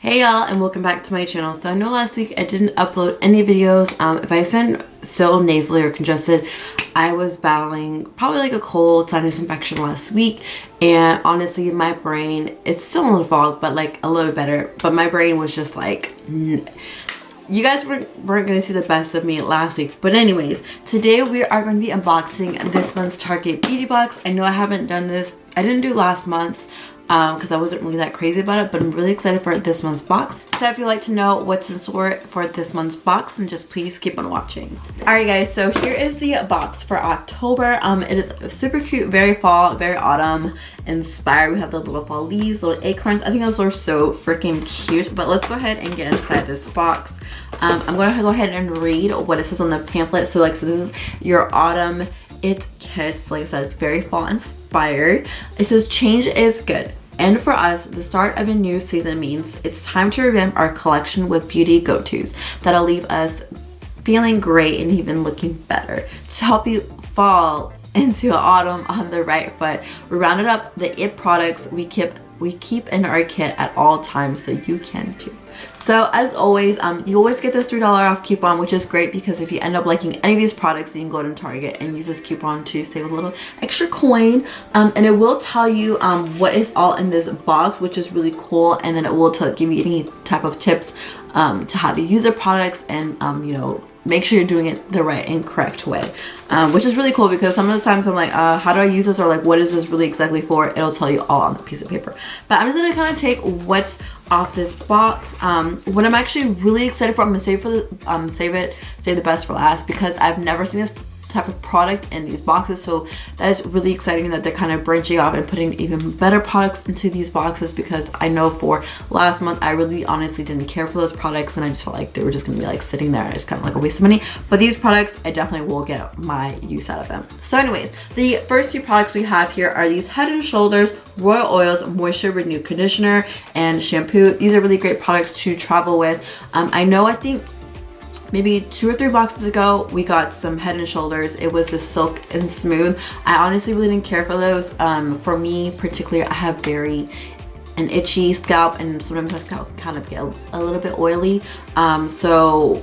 Hey y'all, and welcome back to my channel. So I know last week I didn't upload any videos. If I sound still nasally or congested, I was battling probably like a cold sinus infection last week, and honestly my brain, it's still a little fog but like a little bit better, but my brain was just like, you guys weren't going to see the best of me last week. But anyways, today we are going to be unboxing this month's Target beauty box. I know I haven't done this, I didn't do last month's because I wasn't really that crazy about it, but I'm really excited for this month's box. So if you'd like to know what's in store for this month's box, then just please keep on watching. Alright guys, so here is the box for October. It is super cute, very fall, very autumn inspired. We have the little fall leaves, little acorns. I think those are so freaking cute. But let's go ahead and get inside this box. I'm going to go ahead and read what it says on the pamphlet. So this is your autumn kits. Like I said, it's very fall inspired. It says change is good. And for us, the start of a new season means it's time to revamp our collection with beauty go-tos that'll leave us feeling great and even looking better. To help you fall into autumn on the right foot, we rounded up the IT products we keep in our kit at all times, so you can too. So as always, you always get this $3 off coupon, which is great because if you end up liking any of these products, you can go to Target and use this coupon to save a little extra coin. And it will tell you what is all in this box, which is really cool. And then it will give you any type of tips to how to use the products and you know, make sure you're doing it the right and correct way, which is really cool because some of the times I'm like, how do I use this, or like what is this really exactly for? It'll tell you all on the piece of paper. But I'm just gonna kind of take what's off this box. What I'm actually really excited for, I'm gonna save the best for last because I've never seen this type of product in these boxes, so that is really exciting that they're kind of branching off and putting even better products into these boxes, because I know for last month I really honestly didn't care for those products and I just felt like they were just gonna be like sitting there and it's kind of like a waste of money. But these products, I definitely will get my use out of them. So anyways, the first two products we have here are these Head and Shoulders Royal Oils Moisture Renew Conditioner and Shampoo. These are really great products to travel with. I think maybe 2 or 3 boxes ago we got some Head and Shoulders. It was the Silk and Smooth. I honestly really didn't care for those. For me particularly, I have an itchy scalp, and sometimes my scalp can kind of get a little bit oily, so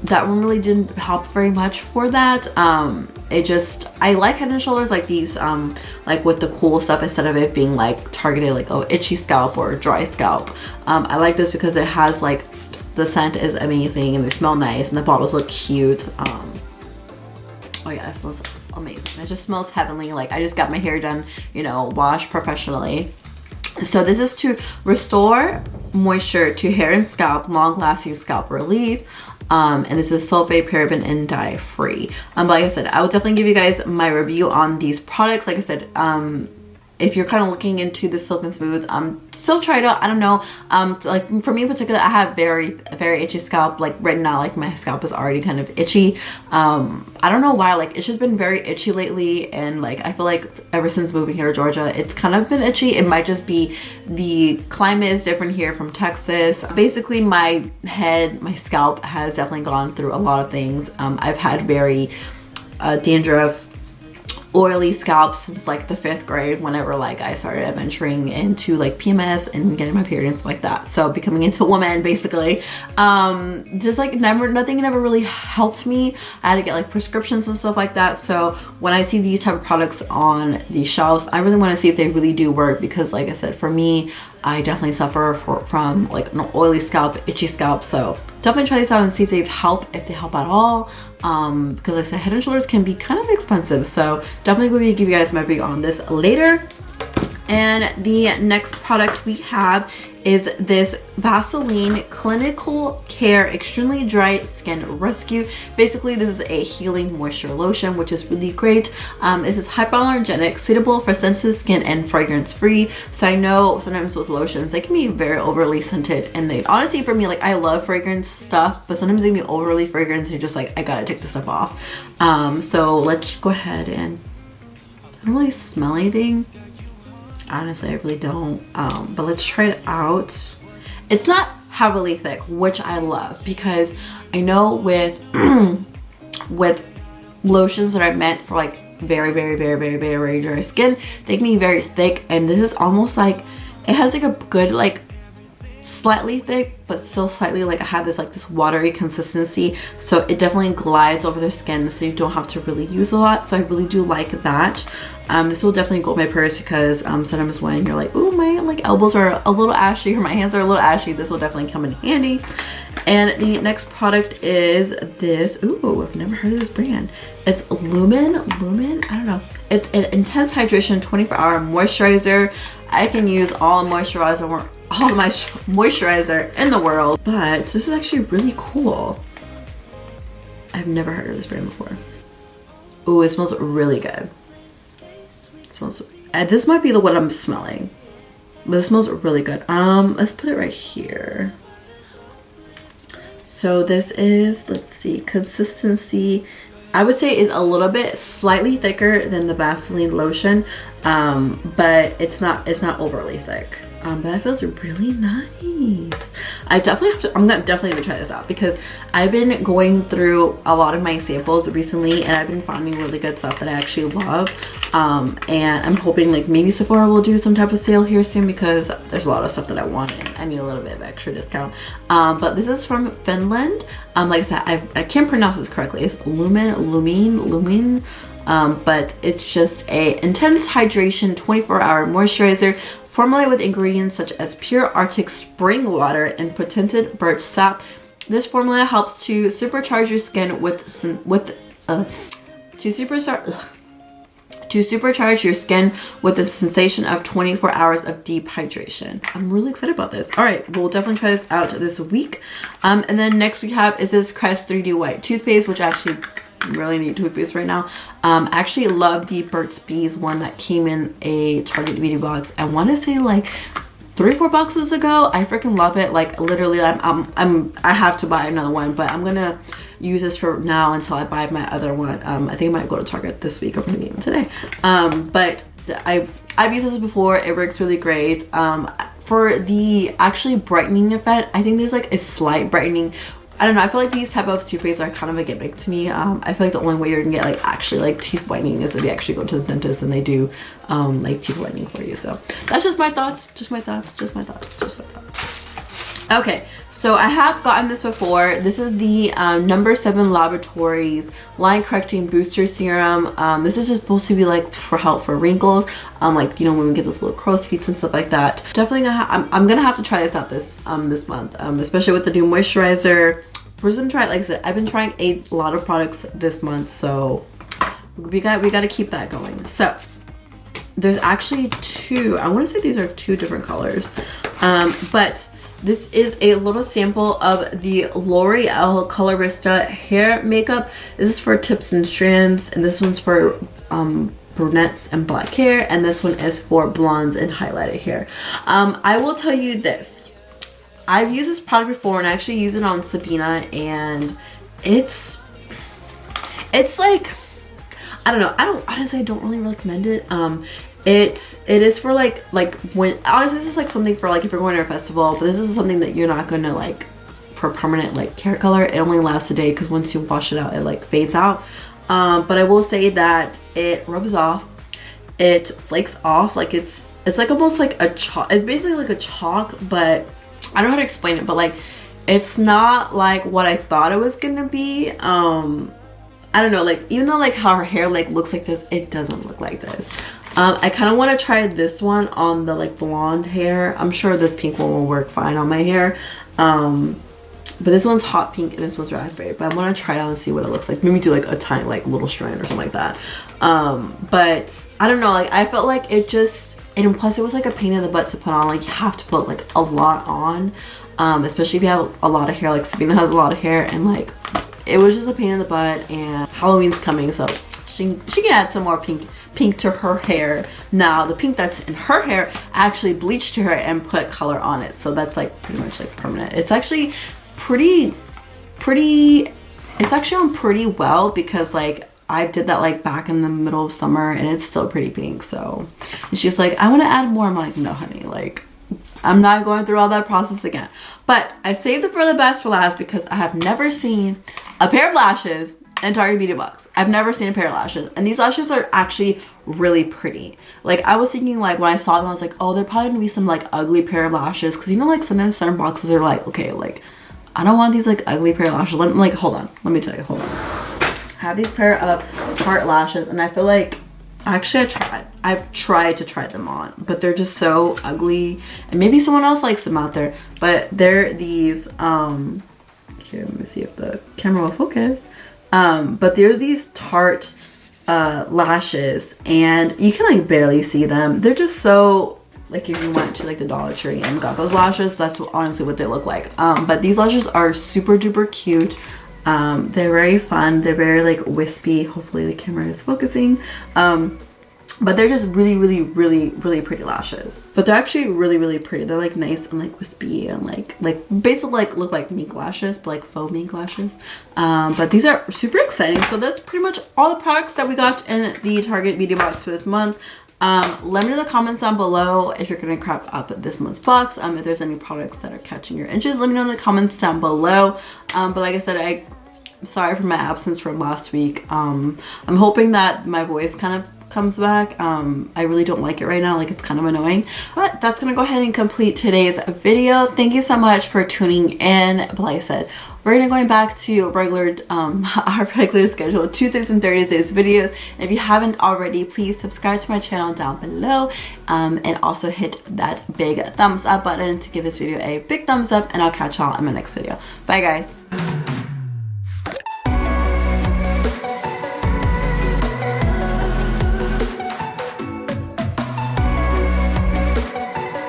that one really didn't help very much for that. I like Head and Shoulders like these, like with the cool stuff, instead of it being like targeted like, oh, itchy scalp or dry scalp. I like this because it has like, the scent is amazing and they smell nice and the bottles look cute. Oh yeah, it smells amazing. It just smells heavenly. Like I just got my hair done, you know, washed professionally. So this is to restore moisture to hair and scalp, long-lasting scalp relief. And this is sulfate, paraben, and dye free. But like I said, I will definitely give you guys my review on these products. Like I said, if you're kind of looking into the Silk and Smooth, still try it out. I don't know, like for me in particular, I have very itchy scalp. Like right now, like my scalp is already kind of itchy. I don't know why, like it's just been very itchy lately, and like I feel like ever since moving here to Georgia, it's kind of been itchy. It might just be the climate is different here from Texas. Basically my scalp has definitely gone through a lot of things. I've had very dandruff, oily scalp since like the 5th grade, whenever like I started adventuring into like PMS and getting my period and stuff like that. So becoming into a woman basically. Just like nothing never really helped me. I had to get like prescriptions and stuff like that. So when I see these type of products on these shelves, I really want to see if they really do work, because like I said, for me, I definitely suffer from like an oily scalp, itchy scalp. So definitely try these out and see if they help at all. Because like I said, Head and Shoulders can be kind of expensive. So definitely going to give you guys my review on this later. And the next product we have is this Vaseline Clinical Care Extremely Dry Skin Rescue. Basically, this is a healing moisture lotion, which is really great. This is hypoallergenic, suitable for sensitive skin and fragrance free. So I know sometimes with lotions, they can be very overly scented, and they honestly, for me, like I love fragrance stuff, but sometimes they can be overly fragrance and you're just like, I gotta take this stuff off. So let's go ahead and, I don't really smell anything. Honestly, I really don't, but let's try it out. It's not heavily thick, which I love, because I know with lotions that are meant for like very dry skin, they can be very thick, and this is almost like, it has like a good like slightly thick, but still slightly like I have this watery consistency, so it definitely glides over the skin, so you don't have to really use a lot. So I really do like that. This will definitely go in my purse because sometimes when you're like, oh, my like elbows are a little ashy or my hands are a little ashy, this will definitely come in handy. And the next product is this. Ooh, I've never heard of this brand. It's Lumen, I don't know. It's an intense hydration 24-hour moisturizer. I can use all the moisturizer in the world, but this is actually really cool. I've never heard of this brand before. Ooh, it smells really good. It smells, this might be the one I'm smelling, but it smells really good. Let's put it right here. So this is, let's see, consistency, I would say is a little bit slightly thicker than the Vaseline lotion, but it's not overly thick. But that feels really nice. I'm definitely gonna try this out because I've been going through a lot of my samples recently and I've been finding really good stuff that I actually love. And I'm hoping like maybe Sephora will do some type of sale here soon because there's a lot of stuff that I want and I need a little bit of extra discount. But this is from Finland. Like I said, I can't pronounce this correctly. It's Lumen. But it's just a intense hydration 24-hour moisturizer formulated with ingredients such as pure Arctic spring water and potented birch sap. This formula helps to supercharge your skin to supercharge your skin with the sensation of 24 hours of deep hydration. I'm really excited about this. All right, we'll definitely try this out this week. And then next we have is this Crest 3D White toothpaste, which I actually really need toothpaste right now. I actually love the Burt's Bees one that came in a Target beauty box. I want to say like 3-4 boxes ago. I freaking love it. Like literally, I have to buy another one, but I'm gonna use this for now until I buy my other one. I think I might go to Target this week or maybe even today. But I've used this before. It works really great. For the actually brightening effect, I think there's like a slight brightening. I don't know, I feel like these type of toothpaste are kind of a gimmick to me. I feel like the only way you're gonna get like actually like teeth whitening is if you actually go to the dentist and they do like teeth whitening for you. So that's just my thoughts. Okay, so I have gotten this before. This is the number 7 Laboratories Line Correcting Booster Serum. This is just supposed to be like for help for wrinkles, like, you know, when we get those little crow's feet and stuff like that. Definitely I'm gonna have to try this out this month, especially with the new moisturizer. We're just gonna try it. Like I said, I've been trying a lot of products this month, so we got to keep that going. So there's actually two. I want to say these are 2 different colors, but this is a little sample of the L'Oreal Colorista hair makeup. This is for tips and strands, and this one's for brunettes and black hair, and this one is for blondes and highlighted hair. I will tell you this. I've used this product before, and I actually use it on Sabina, and it's like, I don't know. I don't really recommend it. It is for like when, honestly, this is like something for like if you're going to a festival, but this is something that you're not gonna like for permanent like hair color. It only lasts a day because once you wash it out, it like fades out. But I will say that it rubs off, it flakes off, like it's like almost like a chalk. It's basically like a chalk, but I don't know how to explain it, but like it's not like what I thought it was gonna be. I don't know, like even though like how her hair like looks like this, it doesn't look like this. I kind of want to try this one on the like blonde hair. I'm sure this pink one will work fine on my hair. But this one's hot pink and this one's raspberry. But I want to try it out and see what it looks like. Maybe do like a tiny like little strand or something like that. But I don't know, like I felt like it just, and plus it was like a pain in the butt to put on. Like you have to put like a lot on, especially if you have a lot of hair. Like Sabina has a lot of hair, and like it was just a pain in the butt. And Halloween's coming, so she can add some more pink to her hair. Now the pink that's in her hair actually bleached her hair and put color on it, so that's like pretty much like permanent. It's actually pretty it's actually on pretty well because like I did that like back in the middle of summer and it's still pretty pink. So and she's like, I want to add more. I'm like, no honey, like I'm not going through all that process again. But I saved it for the best for last because I have never seen a pair of lashes in a Target beauty box. I've never seen a pair of lashes, and these lashes are actually really pretty. Like, I was thinking, like, when I saw them, I was like, oh, they're probably gonna be some like ugly pair of lashes, because you know, like sometimes certain boxes are like, okay, like I don't want these like ugly pair of lashes. Like, hold on, let me tell you, hold on. I have these pair of Tarte lashes, and I feel like actually I've tried to try them on, but they're just so ugly, and maybe someone else likes them out there, but they're these here, let me see if the camera will focus. But they're these Tarte lashes, and you can like barely see them. They're just so, like, if you went to like the Dollar Tree and got those lashes, that's honestly what they look like. But these lashes are super duper cute. They're very fun. They're very like wispy. Hopefully the camera is focusing. But they're just really pretty lashes. But they're actually really pretty. They're like nice and like wispy and like basically like look like mink lashes, but like faux mink lashes. But these are super exciting. So that's pretty much all the products that we got in the Target beauty box for this month. Let me know in the comments down below if you're gonna crop up this month's box. If there's any products that are catching your interest, let me know in the comments down below. But like I said, I'm sorry for my absence from last week. I'm hoping that my voice kind of comes back. I really don't like it right now, like it's kind of annoying, but that's gonna go ahead and complete today's video. Thank you so much for tuning in. But like I said, we're gonna going back to regular our regular schedule, Tuesdays and Thursdays videos. And if you haven't already, please subscribe to my channel down below, and also hit that big thumbs up button to give this video a big thumbs up, and I'll catch y'all in my next video. Bye guys.